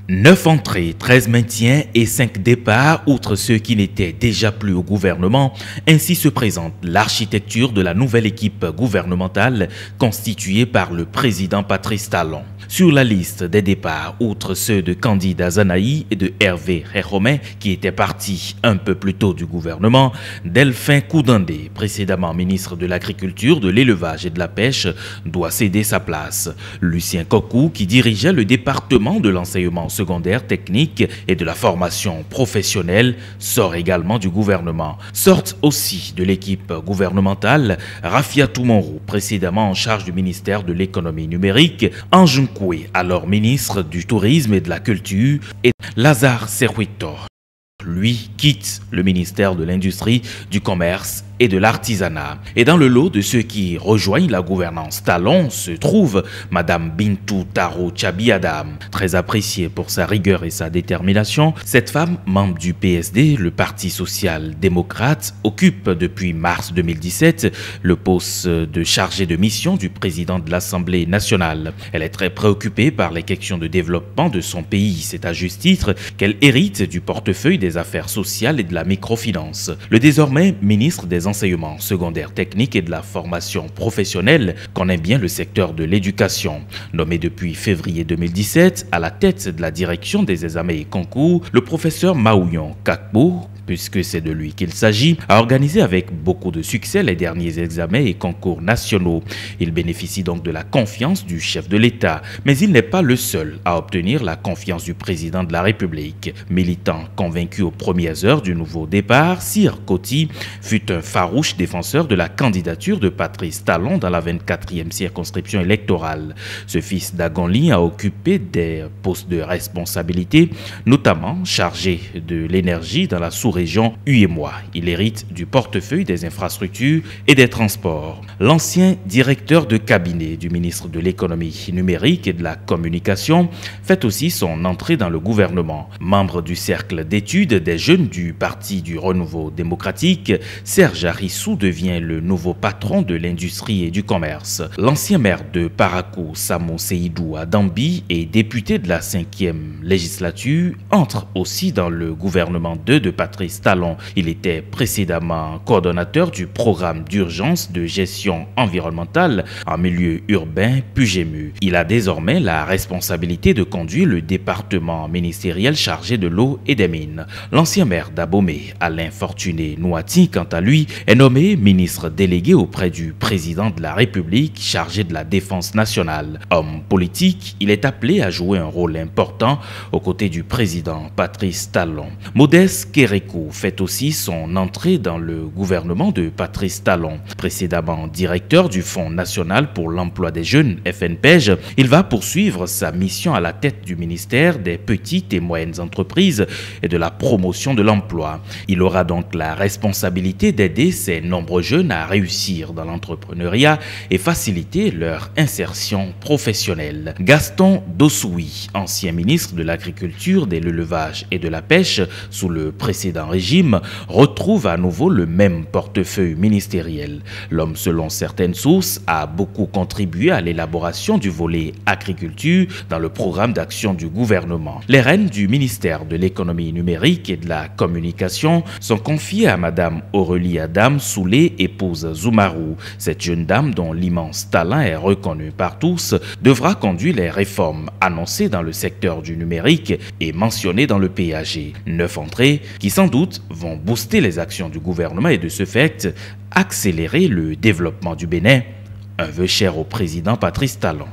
9 entrées, 13 maintiens et 5 départs, outre ceux qui n'étaient déjà plus au gouvernement. Ainsi se présente l'architecture de la nouvelle équipe gouvernementale constituée par le président Patrice Talon. Sur la liste des départs, outre ceux de Candide Azanaï et de Hervé Réromain qui étaient partis un peu plus tôt du gouvernement, Delphin Koudandé, précédemment ministre de l'Agriculture, de l'Élevage et de la Pêche, doit céder sa place. Lucien Kokou, qui dirigeait le département de l'enseignement secondaire technique et de la formation professionnelle, sort également du gouvernement. Sortent aussi de l'équipe gouvernementale Rafiatou Monroe, précédemment en charge du ministère de l'économie numérique, Anjoun Koué, alors ministre du Tourisme et de la Culture, et Lazare Serhuito. Lui quitte le ministère de l'Industrie, du Commerce et de l'Artisanat. Et dans le lot de ceux qui rejoignent la gouvernance Talon se trouve Madame Bintou Taro Tchabi Adam. Très appréciée pour sa rigueur et sa détermination, cette femme, membre du PSD, le Parti social-démocrate, occupe depuis mars 2017 le poste de chargée de mission du président de l'Assemblée nationale. Elle est très préoccupée par les questions de développement de son pays. C'est à juste titre qu'elle hérite du portefeuille des affaires sociales et de la microfinance. Le désormais ministre des enseignements secondaires techniques et de la formation professionnelle connaît bien le secteur de l'éducation. Nommé depuis février 2017 à la tête de la direction des examens et concours, le professeur Maouyon Kakbo, puisque c'est de lui qu'il s'agit, a organisé avec beaucoup de succès les derniers examens et concours nationaux. Il bénéficie donc de la confiance du chef de l'État, mais il n'est pas le seul à obtenir la confiance du président de la République. Militant convaincu aux premières heures du nouveau départ, Sir Koti fut un farouche défenseur de la candidature de Patrice Talon dans la 24e circonscription électorale. Ce fils d'Agonli a occupé des postes de responsabilité, notamment chargé de l'énergie dans la sous-région UEMOA. Il hérite du portefeuille des infrastructures et des transports. L'ancien directeur de cabinet du ministre de l'économie numérique et de la communication fait aussi son entrée dans le gouvernement. Membre du cercle d'études des jeunes du Parti du Renouveau démocratique, Serge Arissou devient le nouveau patron de l'industrie et du commerce. L'ancien maire de Parakou, Samo Seydou Adambi, et député de la 5e législature, entre aussi dans le gouvernement 2 de Patrice Talon. Il était précédemment coordonnateur du programme d'urgence de gestion environnementale en milieu urbain Pugému. Il a désormais la responsabilité de conduire le département ministériel chargé de l'eau et des mines. L'ancien maire d'Abomey, Alain Fortuné Nouati, quant à lui, est nommé ministre délégué auprès du président de la République chargé de la défense nationale. Homme politique, il est appelé à jouer un rôle important aux côtés du président Patrice Talon. Modeste Kérékou fait aussi son entrée dans le gouvernement de Patrice Talon. Précédemment directeur du Fonds national pour l'emploi des jeunes, FNPEJ, il va poursuivre sa mission à la tête du ministère des petites et moyennes entreprises et de la promotion de l'emploi. Il aura donc la responsabilité d'aider ces nombreux jeunes à réussir dans l'entrepreneuriat et faciliter leur insertion professionnelle. Gaston Dossoui, ancien ministre de l'Agriculture, de l'Élevage et de la Pêche sous le précédent régime, retrouve à nouveau le même portefeuille ministériel. L'homme, selon certaines sources, a beaucoup contribué à l'élaboration du volet agriculture dans le programme d'action du gouvernement. Les rênes du ministère de l'économie numérique et de la communication sont confiées à Madame Aurélie Adam Soulé, épouse Zoumarou. Cette jeune dame, dont l'immense talent est reconnu par tous, devra conduire les réformes annoncées dans le secteur du numérique et mentionnées dans le PAG. 9 entrées qui sans doute vont booster les actions du gouvernement et de ce fait accélérer le développement du Bénin, un vœu cher au président Patrice Talon.